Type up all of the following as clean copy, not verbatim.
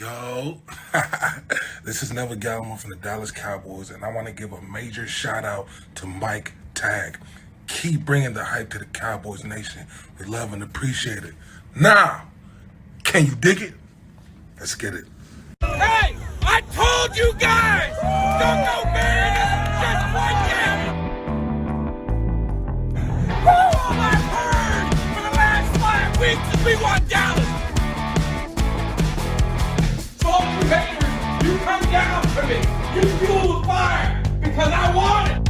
Yo, this is Neville Gallimore from the Dallas Cowboys, and I want to give a major shout out to Mike Tag. Keep bringing the hype to the Cowboys Nation. We love and appreciate it. Now, can you dig it? Let's get it. Hey, I told you guys! Don't go Mariners just one game! All I've heard for the last 5 weeks is we want Dallas! So all you haters, you come down to me! You fuel the fire! Because I want it!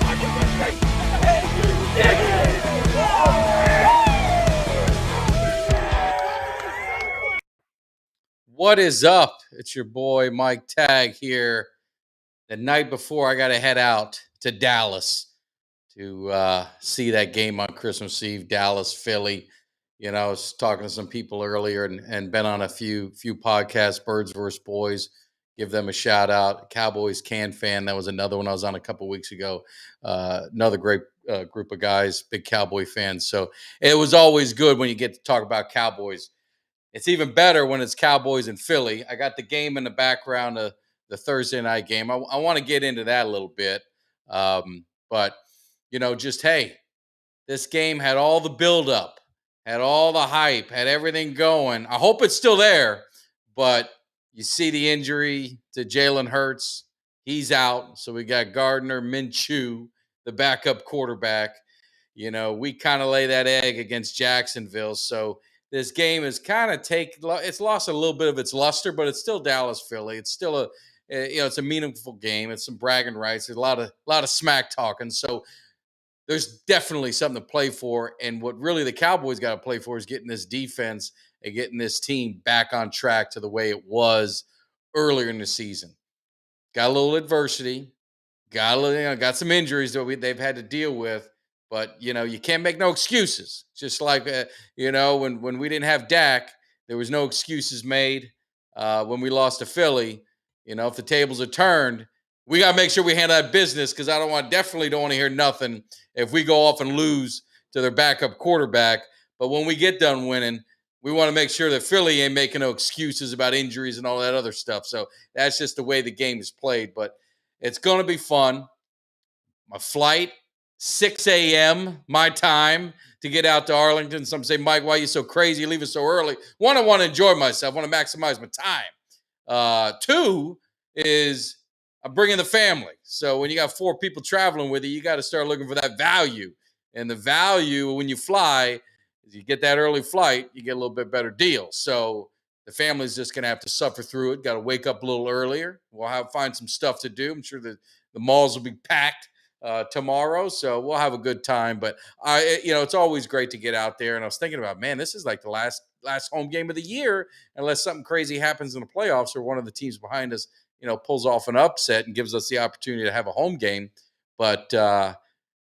Are you gonna take hey, you dig it? What is up? It's your boy Mike Tag here. The night before, I got to head out to Dallas to see that game on Christmas Eve, Dallas, Philly. You know, I was talking to some people earlier and been on a few podcasts, Birds vs. Boys. Give them a shout out. Cowboys Can Fan. That was another one I was on a couple weeks ago. Another great group of guys, big Cowboy fans. So it was always good when you get to talk about Cowboys. It's even better when it's Cowboys and Philly. I got the game in the background of the Thursday night game. I want to get into that a little bit. But, you know, just, hey, this game had all the buildup, had all the hype, had everything going. I hope it's still there. But you see the injury to Jalen Hurts. He's out. So we got Gardner Minshew, the backup quarterback. You know, we kind of lay that egg against Jacksonville. So this game is kind of it's lost a little bit of its luster, but it's still Dallas Philly. It's still it's a meaningful game. It's some bragging rights. There's a lot of smack talking. So there's definitely something to play for. And what really the Cowboys got to play for is getting this defense and getting this team back on track to the way it was earlier in the season. Got a little adversity, got some injuries that they've had to deal with. But, you know, you can't make no excuses. Just like, when we didn't have Dak, there was no excuses made. When we lost to Philly, you know, if the tables are turned, we got to make sure we handle that business because definitely don't want to hear nothing if we go off and lose to their backup quarterback. But when we get done winning, we want to make sure that Philly ain't making no excuses about injuries and all that other stuff. So that's just the way the game is played. But it's going to be fun. My flight, 6 a.m. my time to get out to Arlington. Some say, Mike, why are you so crazy? You leave us so early. One, I want to enjoy myself. I want to maximize my time. Two is I'm bringing the family. So when you got 4 people traveling with you got to start looking for that value. And the value when you fly is you get that early flight, you get a little bit better deal. So the family's just going to have to suffer through it. Got to wake up a little earlier. We'll find some stuff to do. I'm sure the malls will be packed tomorrow, so we'll have a good time. But it's always great to get out there. And I was thinking about, man, this is like the last home game of the year, unless something crazy happens in the playoffs or one of the teams behind us, pulls off an upset and gives us the opportunity to have a home game. But the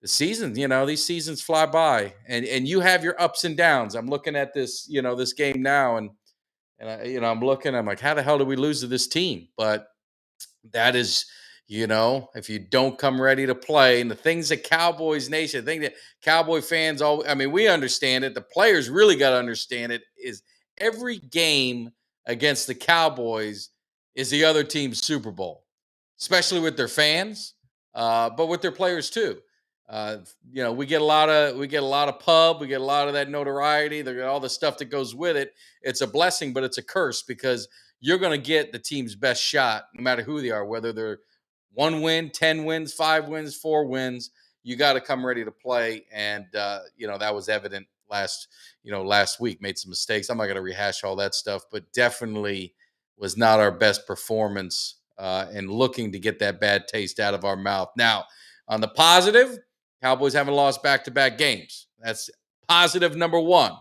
season, these seasons fly by, and you have your ups and downs. I'm looking at this, this game now, and I'm looking. I'm like, how the hell did we lose to this team? But that is. If you don't come ready to play, and the things that Cowboys Nation, the thing that Cowboy fans we understand it. The players really got to understand it. Is every game against the Cowboys is the other team's Super Bowl, especially with their fans, but with their players too. We get a lot of pub, we get a lot of that notoriety, all the stuff that goes with it. It's a blessing, but it's a curse because you're going to get the team's best shot, no matter who they are, whether they're 1 win, 10 wins, 5 wins, 4 wins. You got to come ready to play. And, that was evident last week. Made some mistakes. I'm not going to rehash all that stuff, but definitely was not our best performance and looking to get that bad taste out of our mouth. Now, on the positive, Cowboys haven't lost back-to-back games. That's positive number 1.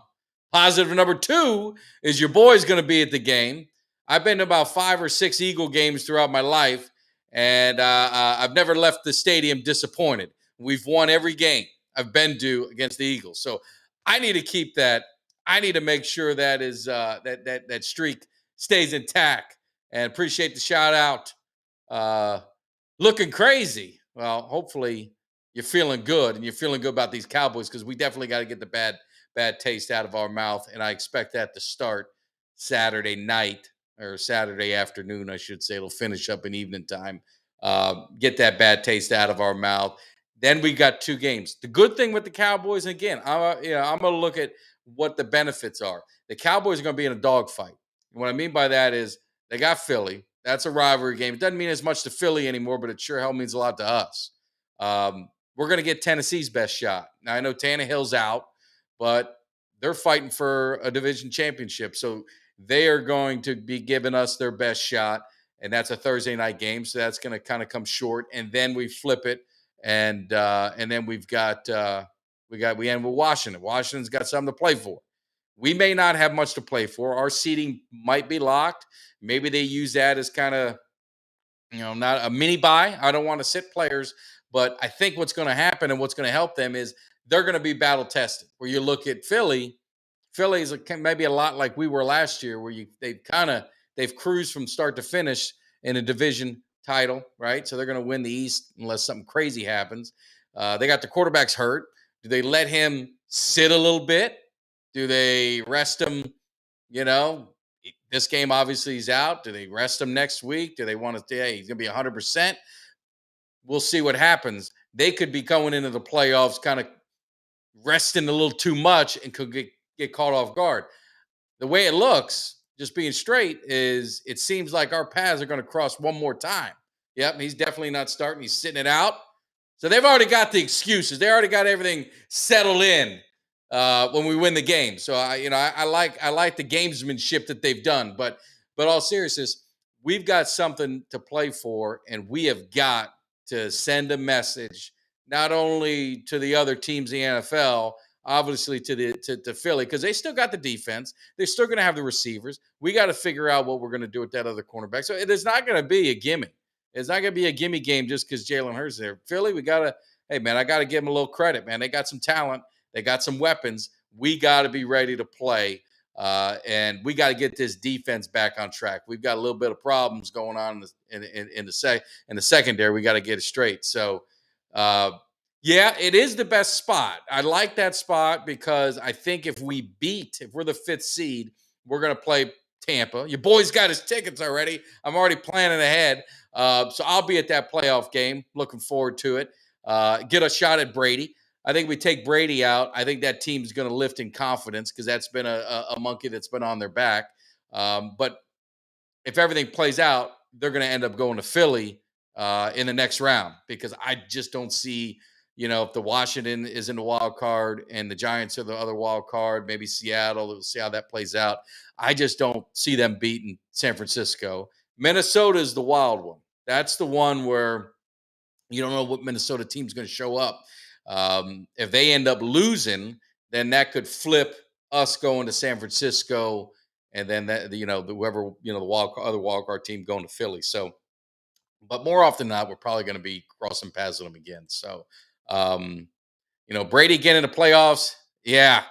Positive number 2 is your boy's going to be at the game. I've been to about 5 or 6 Eagle games throughout my life. And I've never left the stadium disappointed. We've won every game I've been to against the Eagles. So I need to keep that. I need to make sure that is that streak stays intact. And appreciate the shout out. Looking crazy. Well, hopefully you're feeling good and you're feeling good about these Cowboys because we definitely got to get the bad taste out of our mouth. And I expect that to start Saturday night or Saturday afternoon, I should say. It'll finish up in evening time. Get that bad taste out of our mouth. Then we got 2 games. The good thing with the Cowboys, again, I'm going to look at what the benefits are. The Cowboys are going to be in a dogfight. What I mean by that is they got Philly. That's a rivalry game. It doesn't mean as much to Philly anymore, but it sure hell means a lot to us. We're going to get Tennessee's best shot. Now, I know Tannehill's out, but they're fighting for a division championship. So they are going to be giving us their best shot. And that's a Thursday night game. So that's going to kind of come short. And then we flip it. And then we end with Washington. Washington's got something to play for. We may not have much to play for. Our seating might be locked. Maybe they use that as kind of, not a mini buy. I don't want to sit players, but I think what's going to happen and what's going to help them is they're going to be battle tested. Where you look at Philly is maybe a lot like we were last year, where they've cruised from start to finish in a division title, right? So they're going to win the East unless something crazy happens. They got the quarterbacks hurt. Do they let him sit a little bit? Do they rest him? This game obviously he's out. Do they rest him next week? Do they want to say, hey, he's going to be 100%? We'll see what happens. They could be going into the playoffs kind of resting a little too much and could get caught off guard. The way it looks, just being straight, is it seems like our paths are going to cross one more time. Yep, he's definitely not starting. He's sitting it out. So they've already got the excuses. They already got everything settled in when we win the game. So I like the gamesmanship that they've done. But all seriousness, we've got something to play for, and we have got to send a message not only to the other teams in the NFL, obviously to Philly, because they still got the defense. They're still going to have the receivers. We got to figure out what we're going to do with that other cornerback. So it is not going to be a gimme. It's not going to be a gimme game just because Jalen Hurts is there. Philly, I got to give them a little credit, man. They got some talent. They got some weapons. We got to be ready to play. And we got to get this defense back on track. We've got a little bit of problems going on in the secondary. We got to get it straight. So, yeah, it is the best spot. I like that spot because I think if we're the 5th seed, we're going to play Tampa. Your boy's got his tickets already. I'm already planning ahead. So I'll be at that playoff game. Looking forward to it. Get a shot at Brady. I think we take Brady out. I think that team's going to lift in confidence because that's been a monkey that's been on their back. But if everything plays out, they're going to end up going to Philly in the next round because I just don't see, if the Washington is in the wild card and the Giants are the other wild card, maybe Seattle, we'll see how that plays out. I just don't see them beating San Francisco. Minnesota is the wild one. That's the one where you don't know what Minnesota team's going to show up. If they end up losing, then that could flip us going to San Francisco, and then that whoever the other wild card team going to Philly. So, but more often than not, we're probably going to be crossing paths with them again. So, Brady getting into playoffs, yeah,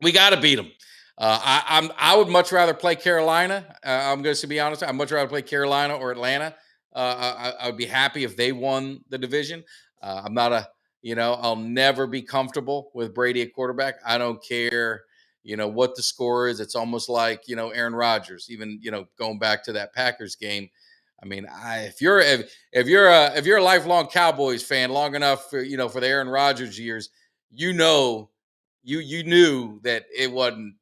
we got to beat them. I would much rather play Carolina. I'm going to be honest. I'd much rather play Carolina or Atlanta. I would be happy if they won the division. I'm not I'll never be comfortable with Brady at quarterback. I don't care, what the score is. It's almost like, Aaron Rodgers, even, going back to that Packers game. I mean, if you're a lifelong Cowboys fan long enough for the Aaron Rodgers years, you knew that it wasn't.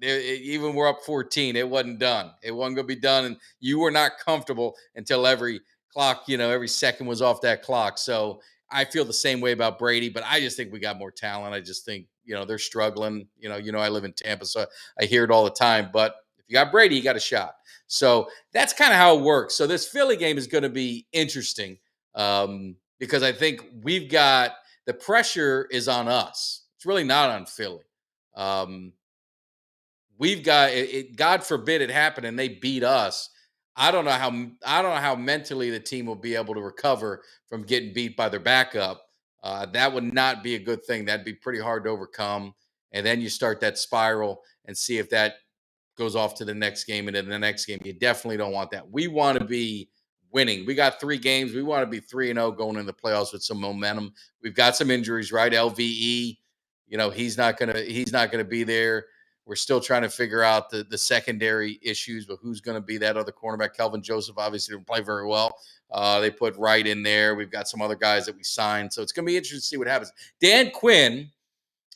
Even we're up 14, it wasn't done. It wasn't going to be done, and you were not comfortable until every clock, every second was off that clock. So I feel the same way about Brady, but I just think we got more talent. I just think they're struggling. I live in Tampa, so I hear it all the time. But if you got Brady, you got a shot. So that's kind of how it works. So this Philly game is going to be interesting because I think we've got the pressure is on us. It's really not on Philly. We've got it. God forbid it happened and they beat us. I don't know how mentally the team will be able to recover from getting beat by their backup. That would not be a good thing. That'd be pretty hard to overcome. And then you start that spiral and see if that goes off to the next game and then the next game. You definitely don't want that. We want to be winning. We got 3 games. We want to be 3-0 going into the playoffs with some momentum. We've got some injuries, right? LVE, he's not gonna be there. We're still trying to figure out the secondary issues, but who's going to be that other cornerback? Kelvin Joseph obviously didn't play very well. They put Wright in there. We've got some other guys that we signed. So it's going to be interesting to see what happens. Dan Quinn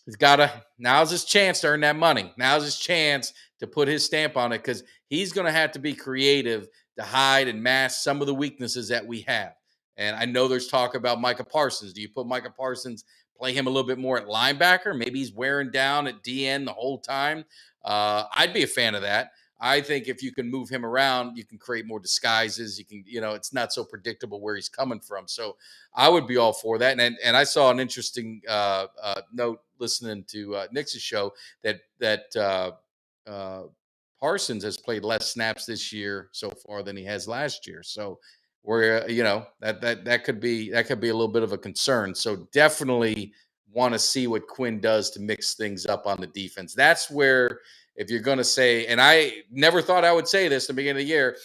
has got to, now's his chance to earn that money. Now's his chance to put his stamp on it because he's going to have to be creative to hide and mask some of the weaknesses that we have. And I know there's talk about Micah Parsons. Do you put Micah Parsons, play him a little bit more at linebacker? Maybe he's wearing down at DN the whole time. I'd be a fan of that. I think if you can move him around, you can create more disguises. You can, it's not so predictable where he's coming from. So I would be all for that. And I saw an interesting note listening to Nick's show that Parsons has played less snaps this year so far than he has last year. So we're that could be a little bit of a concern. So definitely want to see what Quinn does to mix things up on the defense. That's where, if you're going to say, and I never thought I would say this at the beginning of the year,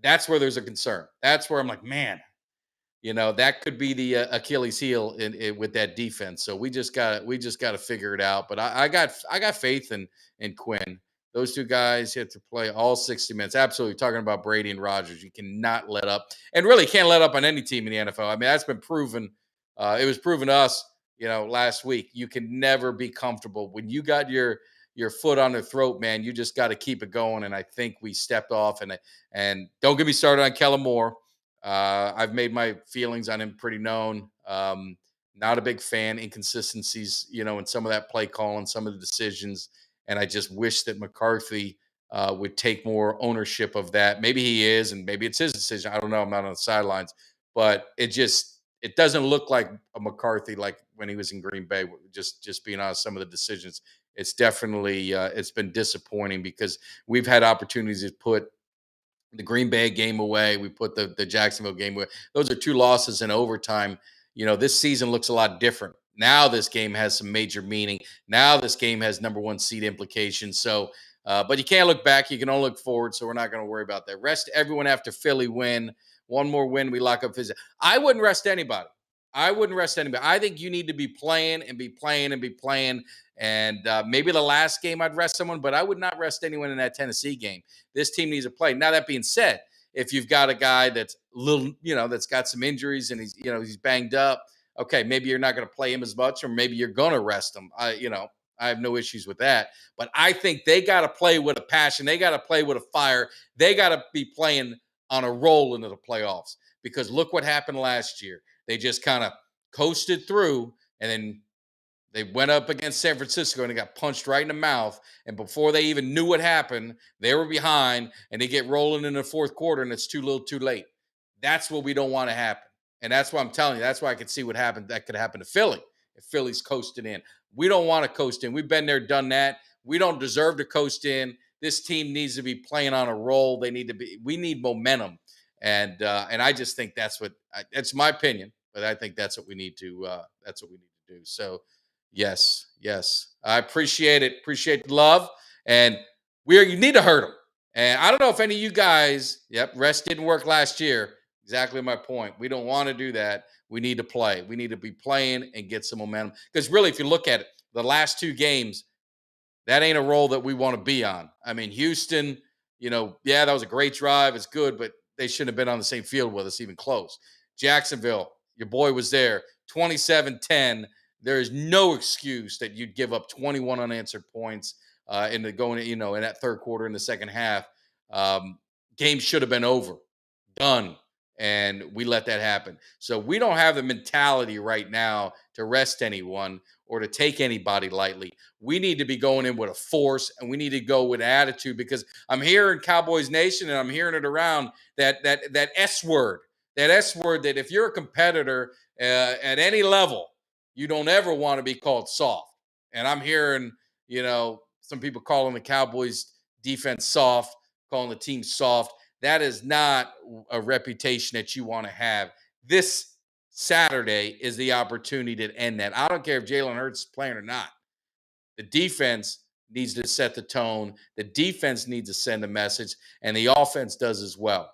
that's where there's a concern. That's where I'm like, man, that could be the Achilles heel in with that defense. So we just got to figure it out. But I got faith in Quinn. Those two guys have to play all 60 minutes. Absolutely. Talking about Brady and Rodgers, you cannot let up, and really can't let up on any team in the NFL. I mean, that's been proven. It was proven to us, last week. You can never be comfortable when you got your foot on their throat, man. You just got to keep it going. And I think we stepped off. And don't get me started on Kellen Moore. I've made my feelings on him pretty known. Not a big fan. Inconsistencies, in some of that play calling, some of the decisions. And I just wish that McCarthy would take more ownership of that. Maybe he is, and maybe it's his decision. I don't know. I'm not on the sidelines. But it doesn't look like a McCarthy like when he was in Green Bay, just being honest, some of the decisions. It's definitely it's been disappointing because we've had opportunities to put the Green Bay game away. We put the Jacksonville game away. Those are 2 losses in overtime. This season looks a lot different. Now this game has some major meaning. Now this game has number 1 seed implications. So, but you can't look back. You can only look forward. So we're not going to worry about that. Rest everyone after Philly win. One more win, we lock up Philly. I wouldn't rest anybody. I think you need to be playing and be playing and be playing. And maybe the last game I'd rest someone, but I would not rest anyone in that Tennessee game. This team needs to play. Now, that being said, if you've got a guy that's little, that's got some injuries and he's banged up, okay, maybe you're not going to play him as much, or maybe you're going to rest him. I have no issues with that. But I think they got to play with a passion. They got to play with a fire. They got to be playing on a roll into the playoffs, because look what happened last year. They just kind of coasted through, and then they went up against San Francisco and they got punched right in the mouth. And before they even knew what happened, they were behind, and they get rolling in the fourth quarter, and it's too little too late. That's what we don't want to happen. And that's why I'm telling you, that's why I could see what happened. That could happen to Philly if Philly's coasting in. We don't want to coast in. We've been there, done that. We don't deserve to coast in. This team needs to be playing on a roll. We need momentum. And I just think that's my opinion, but I think that's what we need to do. So yes. I appreciate it. Appreciate the love. And you need to hurt them. And I don't know if any of you guys, rest didn't work last year. Exactly my point. We don't want to do that. We need to play. We need to be playing and get some momentum. Because really, if you look at it, the last 2 games, that ain't a role that we want to be on. I mean, Houston, that was a great drive. It's good, but they shouldn't have been on the same field with us, even close. Jacksonville, your boy was there, 27-10. There is no excuse that you'd give up 21 unanswered points in that third quarter in the second half. Game should have been over, done, and we let that happen. So we don't have the mentality right now to rest anyone or to take anybody lightly. We need to be going in with a force, and we need to go with attitude, because I'm hearing Cowboys Nation, and I'm hearing it around that S word, that if you're a competitor at any level, you don't ever want to be called soft. And I'm hearing, some people calling the Cowboys defense soft, calling the team soft. That is not a reputation that you want to have. This Saturday is the opportunity to end that. I don't care if Jalen Hurts is playing or not. The defense needs to set the tone. The defense needs to send a message, and the offense does as well.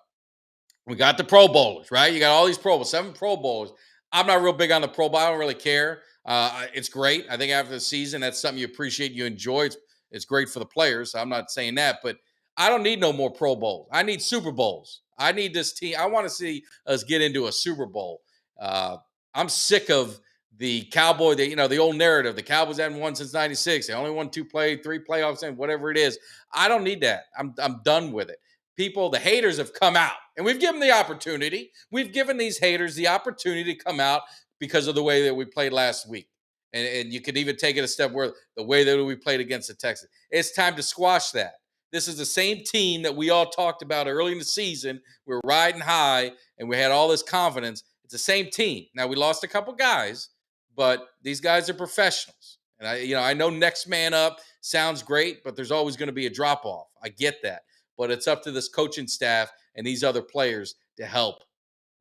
We got the Pro Bowlers, right? You got all these Pro Bowlers, 7 Pro Bowlers. I'm not real big on the Pro Bowl. I don't really care. It's great. I think after the season, that's something you appreciate, you enjoy. It's great for the players. I'm not saying that, but I don't need no more Pro Bowls. I need Super Bowls. I need this team. I want to see us get into a Super Bowl. Uh, I'm sick of the Cowboy, the old narrative. The Cowboys haven't won since '96. They only won three playoffs, and whatever it is. I don't need that. I'm done with it. People, the haters have come out, and we've given the opportunity. We've given these haters the opportunity to come out because of the way that we played last week. And you could even take it a step where the way that we played against the Texans. It's time to squash that. This is the same team that we all talked about early in the season. We were riding high, and we had all this confidence. It's the same team. Now, we lost a couple guys, but these guys are professionals. And I know next man up sounds great, but there's always going to be a drop off. I get that, but it's up to this coaching staff and these other players to help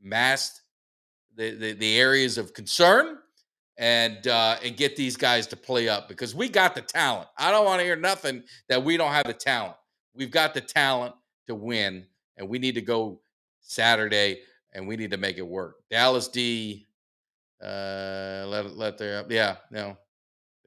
mask the areas of concern and get these guys to play up, because we got the talent. I don't want to hear nothing that we don't have the talent. We've got the talent to win, and we need to go Saturday, and we need to make it work. Dallas D, let their yeah no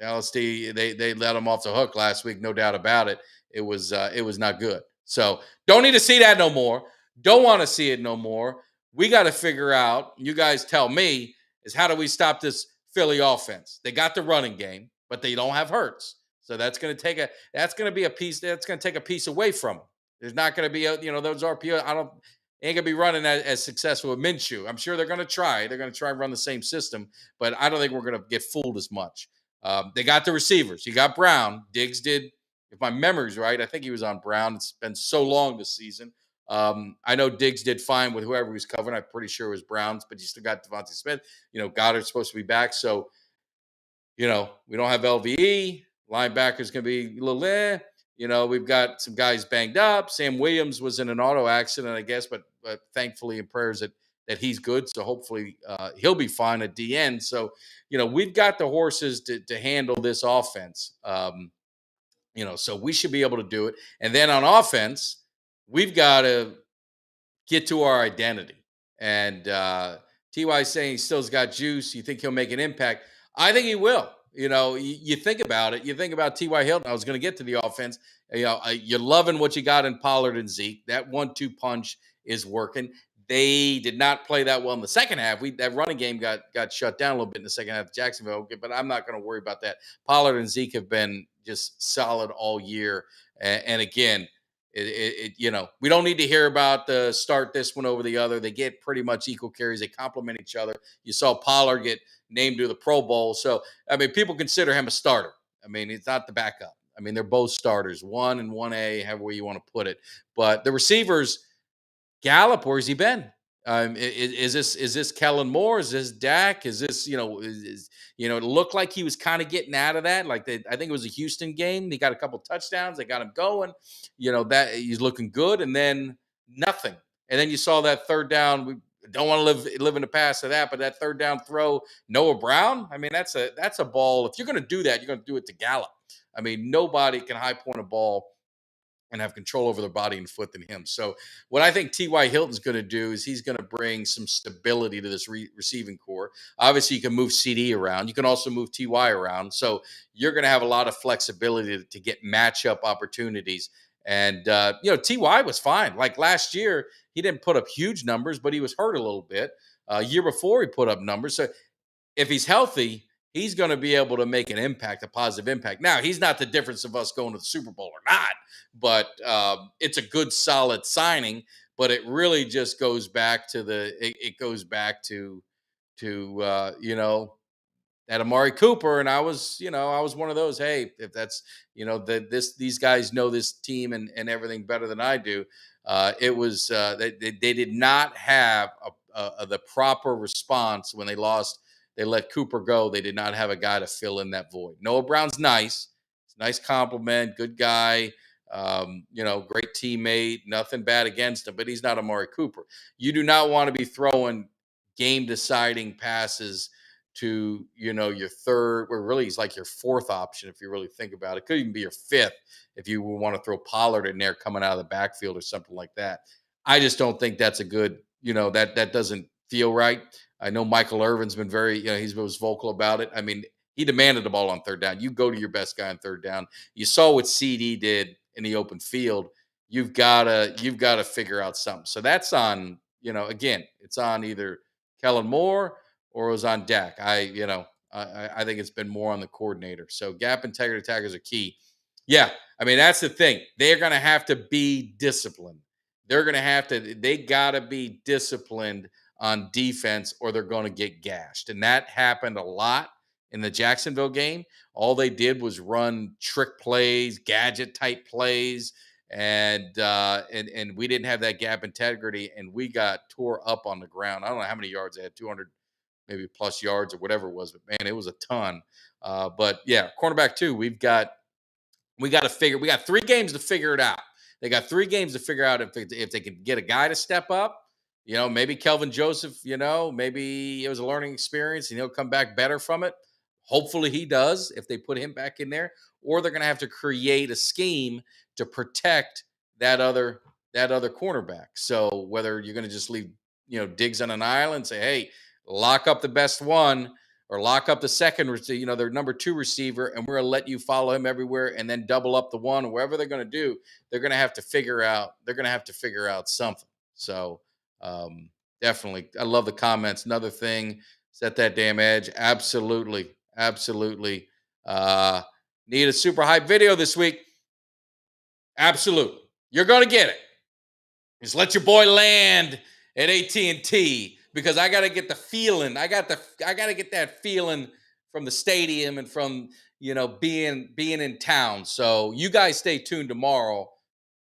Dallas D, they let them off the hook last week, no doubt about it. It was not good. So don't need to see that no more. Don't want to see it no more. We got to figure out. You guys tell me, is how do we stop this Philly offense? They got the running game, but they don't have Hurts. So that's going to be a piece. That's going to take a piece away from them. There's not going to be those RPO. Ain't gonna be running as successful with Minshew. I'm sure they're going to try. They're going to try and run the same system, but I don't think we're going to get fooled as much. They got the receivers. You got Brown. Diggs did, if my memory's right, I think he was on Brown. It's been so long this season. I know Diggs did fine with whoever he was covering. I'm pretty sure it was Browns, but you still got Devontae Smith. Goddard's supposed to be back. So, we don't have LVE. Linebacker's going to be a little we've got some guys banged up. Sam Williams was in an auto accident, I guess, but thankfully in prayers that he's good. So hopefully he'll be fine at the end. So, we've got the horses to handle this offense. So we should be able to do it. And then on offense, we've got to get to our identity. And Ty saying he still's got juice. You think he'll make an impact? I think he will. You think about it. You think about T.Y. Hilton. I was going to get to the offense. You're loving what you got in Pollard and Zeke. That 1-2 punch is working. They did not play that well in the second half. That running game got shut down a little bit in the second half of Jacksonville, but I'm not going to worry about that. Pollard and Zeke have been just solid all year. And again, we don't need to hear about the start this one over the other. They get pretty much equal carries. They complement each other. You saw Pollard get named to the Pro Bowl. So, people consider him a starter. He's not the backup. They're both starters, 1 and 1A, however you want to put it. But the receivers, Gallup, where's he been? Is this Kellen Moore? Is this Dak? Is this, it looked like he was kind of getting out of that. Like I think it was a Houston game. He got a couple touchdowns. They got him going. That he's looking good, and then nothing. And then you saw that third down. We don't want to live in the past of that, but that third down throw, Noah Brown. That's a ball. If you're going to do that, you're going to do it to Gallup. Nobody can high point a ball and have control over their body and foot than him. So what I think T.Y. Hilton's going to do is he's going to bring some stability to this receiving core. Obviously, you can move CD around. You can also move T.Y. around. So you're going to have a lot of flexibility to get matchup opportunities. And, T.Y. was fine. Like last year, he didn't put up huge numbers, but he was hurt a little bit. Year before, he put up numbers. So if he's healthy, he's going to be able to make an impact, a positive impact. Now, he's not the difference of us going to the Super Bowl or not, but it's a good, solid signing. But it really just goes back to that Amari Cooper. And I was one of those, hey, if that's, these guys know this team and everything better than I do. It was, they did not have the proper response when they lost. They let Cooper go. They did not have a guy to fill in that void. Noah Brown's nice. It's a nice compliment. Good guy. Great teammate. Nothing bad against him, but he's not Amari Cooper. You do not want to be throwing game-deciding passes to, your third, or really he's like your fourth option if you really think about it. Could even be your fifth if you want to throw Pollard in there coming out of the backfield or something like that. I just don't think that's a good, that doesn't feel right. I know Michael Irvin's been very, he was vocal about it. He demanded the ball on third down. You go to your best guy on third down. You saw what CD did in the open field. You've got to figure out something. So that's on, again, it's on either Kellen Moore or it was on Dak. I think it's been more on the coordinator. So gap integrity attackers are key. Yeah, I mean, that's the thing. They're going to have to be disciplined. They got to be disciplined on defense or they're going to get gashed. And that happened a lot in the Jacksonville game. All they did was run trick plays, gadget type plays, and we didn't have that gap integrity, and we got tore up on the ground. I don't know how many yards they had, 200 maybe plus yards or whatever it was, but man, it was a ton. But yeah, cornerback too. We got to 3 games to figure it out. They got 3 games to figure out if they can get a guy to step up. Maybe Kelvin Joseph, maybe it was a learning experience and he'll come back better from it. Hopefully he does if they put him back in there, or they're going to have to create a scheme to protect that other cornerback. So whether you're going to just leave, Diggs on an island, say, hey, lock up the best one or lock up the second, their number 2 receiver, and we're going to let you follow him everywhere and then double up the one, or whatever they're going to do, they're going to have to figure out something. So definitely, I love the comments. Another thing, set that damn edge. Absolutely. Need a super hype video this week. Absolutely. You're going to get it. Just let your boy land at AT&T because I got to get the feeling. I got to get that feeling from the stadium and from, being in town. So you guys stay tuned tomorrow.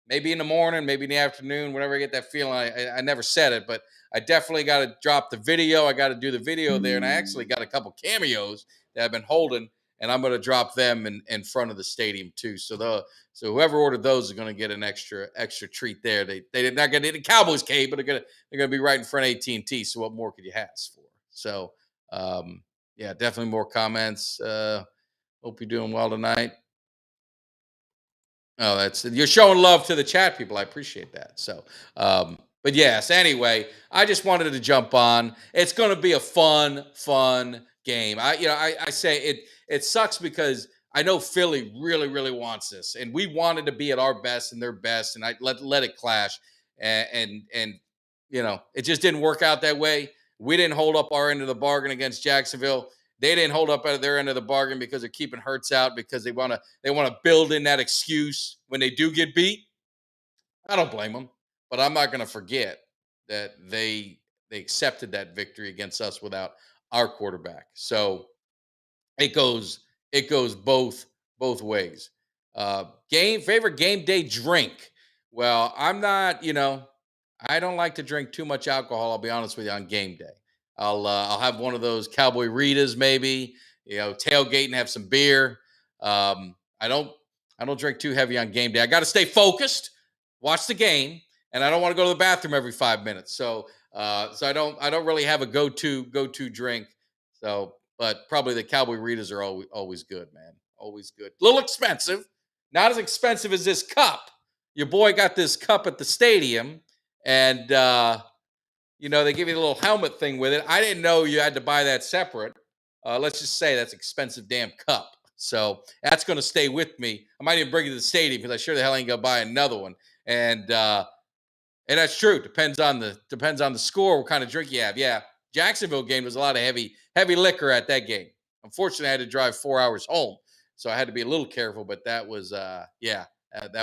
Maybe in the morning, maybe in the afternoon, whenever I get that feeling. I never said it, but I definitely got to drop the video. I got to do the video there. And I actually got a couple cameos that I've been holding, and I'm going to drop them in front of the stadium too. So whoever ordered those are going to get an extra treat there. They're not going to get a Cowboys cave, but they're going to be right in front of AT&T. So what more could you ask for? So yeah, definitely more comments. Hope you're doing well tonight. Oh, you're showing love to the chat people. I appreciate that. So, but yes, anyway, I just wanted to jump on. It's going to be a fun game. I say it sucks because I know Philly really, really wants this, and we wanted to be at our best and their best, and I let it clash, and it just didn't work out that way. We didn't hold up our end of the bargain against Jacksonville. They didn't hold up at their end of the bargain because they're keeping Hurts out because they want to build in that excuse when they do get beat. I don't blame them, but I'm not going to forget that they accepted that victory against us without our quarterback. So it goes both ways. Favorite game day drink. Well, I'm not, I don't like to drink too much alcohol. I'll be honest with you on game day. I'll have one of those Cowboy Ritas, maybe, tailgate and have some beer. I don't drink too heavy on game day. I got to stay focused, watch the game, and I don't want to go to the bathroom every 5 minutes. So I don't really have a go-to drink. So, but probably the Cowboy Ritas are always good, man. Always good. A little expensive, not as expensive as this cup. Your boy got this cup at the stadium, and they give you a little helmet thing with it. I didn't know you had to buy that separate. Let's just say that's expensive damn cup. So that's going to stay with me. I might even bring it to the stadium because I sure the hell ain't going to buy another one. And that's true. Depends on the score, what kind of drink you have. Yeah, Jacksonville game was a lot of heavy liquor at that game. Unfortunately, I had to drive 4 hours home, so I had to be a little careful. But that was that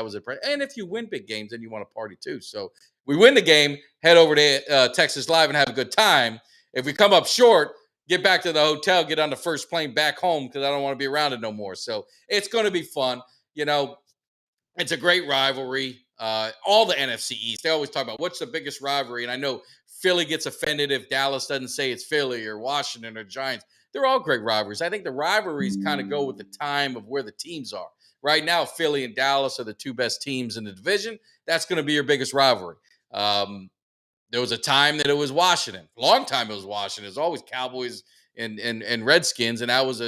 was a. And if you win big games, then you want to party too. So we win the game, head over to Texas Live and have a good time. If we come up short, get back to the hotel, get on the first plane back home because I don't want to be around it no more. So it's going to be fun. It's a great rivalry. All the NFC East, they always talk about what's the biggest rivalry. And I know Philly gets offended if Dallas doesn't say it's Philly or Washington or Giants. They're all great rivalries. I think the rivalries kind of go with the time of where the teams are. Right now, Philly and Dallas are the 2 best teams in the division. That's going to be your biggest rivalry. There was a time that it was Washington. A long time it was Washington. It was always Cowboys and Redskins, and that was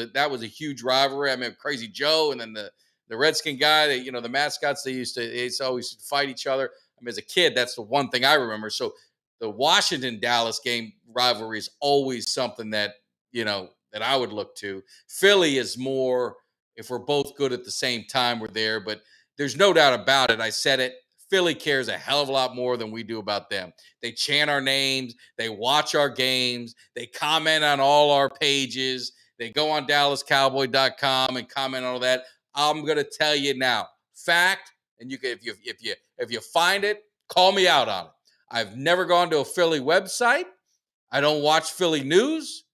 a huge rivalry. I mean, Crazy Joe, and then the Redskin guy. The mascots they used to always fight each other. I mean, as a kid, that's the one thing I remember. So the Washington Dallas game rivalry is always something that that I would look to. Philly is more if we're both good at the same time, we're there. But there's no doubt about it. I said it. Philly cares a hell of a lot more than we do about them. They chant our names. They watch our games. They comment on all our pages. They go on DallasCowboy.com and comment on all that. I'm gonna tell you now, fact, and you can if you find it, call me out on it. I've never gone to a Philly website. I don't watch Philly news.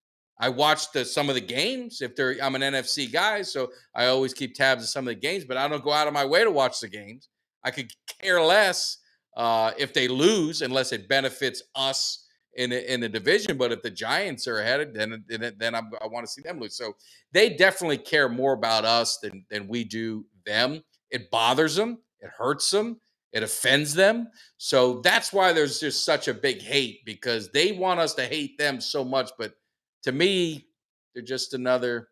I watch some of the games. I'm an NFC guy, so I always keep tabs of some of the games, but I don't go out of my way to watch the games. I could care less if they lose, unless it benefits us in the division. But if the Giants are ahead, then I want to see them lose. So they definitely care more about us than we do them. It bothers them. It hurts them. It offends them. So that's why there's just such a big hate, because they want us to hate them so much. But to me, they're just another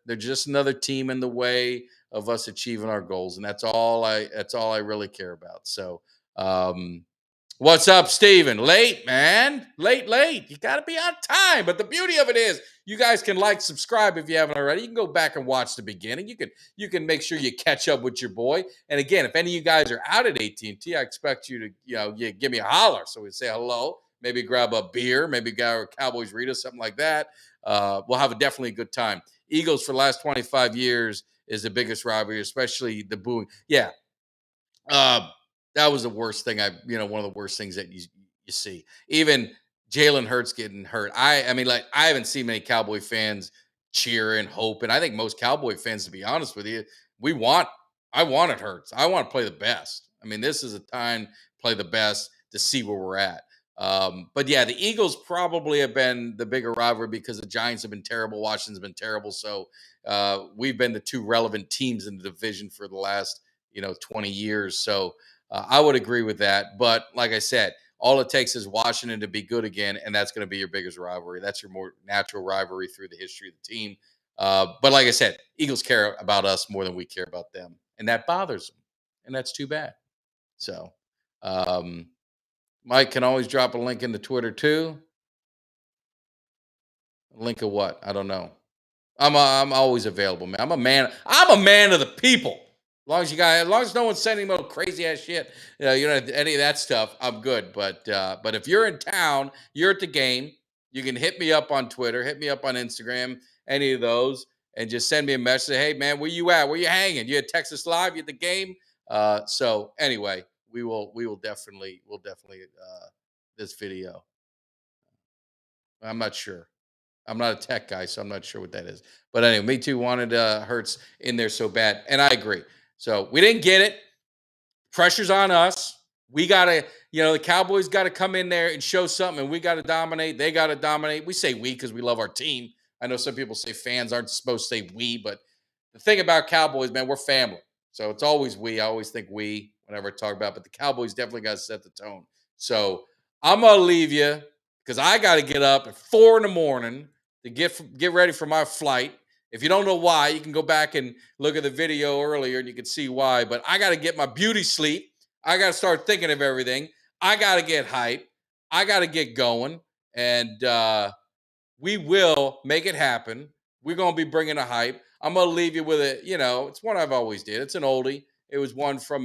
team in the way of us achieving our goals. And that's all I really care about. So what's up, Steven? Late, man. Late. You got to be on time. But the beauty of it is you guys can subscribe if you haven't already. You can go back and watch the beginning. You can make sure you catch up with your boy. And again, if any of you guys are out at AT&T, I expect you to give me a holler. So we say hello, maybe grab a beer, maybe grab a Cowboys Rita, something like that. We'll have definitely a good time. Eagles for the last 25 years is the biggest rivalry, especially the booing. Yeah. That was the worst thing. One of the worst things that you see. Even Jalen Hurts getting hurt. I mean, like, I haven't seen many Cowboy fans cheer and hope. And I think most Cowboy fans, to be honest with you, I wanted Hurts. I want to play the best. I mean, this is a time to play the best to see where we're at. But yeah, the Eagles probably have been the bigger rivalry because the Giants have been terrible. Washington's been terrible. So we've been the two relevant teams in the division for the last 20 years. So I would agree with that. But like I said, all it takes is Washington to be good again, and that's going to be your biggest rivalry. That's your more natural rivalry through the history of the team. But like I said, Eagles care about us more than we care about them, and that bothers them, and that's too bad. So Mike can always drop a link into Twitter too. A link of what? I don't know. I'm always available, man. I'm a man of the people. As long as no one's sending me crazy ass shit, any of that stuff, I'm good. But if you're in town, you're at the game, you can hit me up on Twitter, hit me up on Instagram, any of those, and just send me a message. Hey man, where you at? Where you hanging? You at Texas Live? You at the game? So anyway, we'll definitely this video. I'm not sure. I'm not a tech guy, so I'm not sure what that is. But anyway, me too wanted Hurts in there so bad, and I agree. So we didn't get it. Pressure's on us. We gotta, the Cowboys got to come in there and show something, and we got to dominate. They got to dominate. We say we because we love our team. I know some people say fans aren't supposed to say we, but the thing about Cowboys, man, we're family. So it's always we. I always think we whenever I talk about, but the Cowboys definitely got to set the tone. So I'm gonna leave you because I got to get up at 4 a.m. to get ready for my flight. If you don't know why, you can go back and look at the video earlier and you can see why. But I got to get my beauty sleep. I got to start thinking of everything. I got to get hype. I got to get going. And we will make it happen. We're going to be bringing a hype. I'm going to leave you with it's one I've always did. It's an oldie. It was one from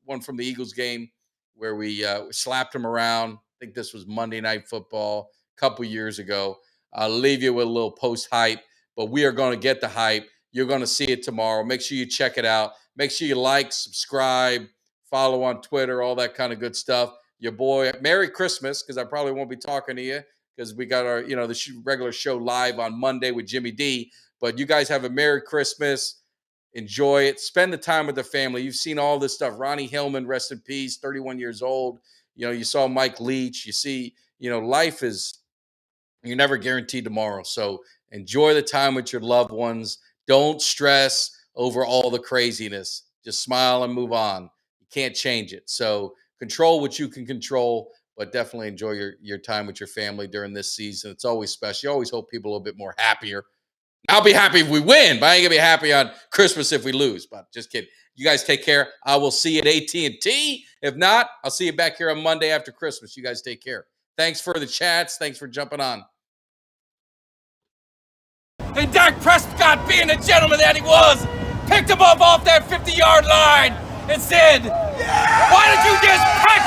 one from the Eagles game where we slapped them around. I think this was Monday Night Football a couple years ago. I'll leave you with a little post hype, but we are going to get the hype. You're going to see it tomorrow. Make sure you check it out. Make sure you like, subscribe, follow on Twitter, all that kind of good stuff. Your boy, Merry Christmas, because I probably won't be talking to you because we got our, the regular show live on Monday with Jimmy D. But you guys have a Merry Christmas. Enjoy it. Spend the time with the family. You've seen all this stuff. Ronnie Hillman, rest in peace, 31 years old. You saw Mike Leach. You see, life is, you're never guaranteed tomorrow. So enjoy the time with your loved ones. Don't stress over all the craziness. Just smile and move on. You can't change it. So control what you can control, but definitely enjoy your time with your family during this season. It's always special. You always hope people are a little bit more happier. I'll be happy if we win, but I ain't gonna be happy on Christmas if we lose. But just kidding. You guys take care. I will see you at AT&T. If not, I'll see you back here on Monday after Christmas. You guys take care. Thanks for the chats. Thanks for jumping on. And Dak Prescott, being the gentleman that he was, picked him up off that 50-yard line and said, why don't you just pack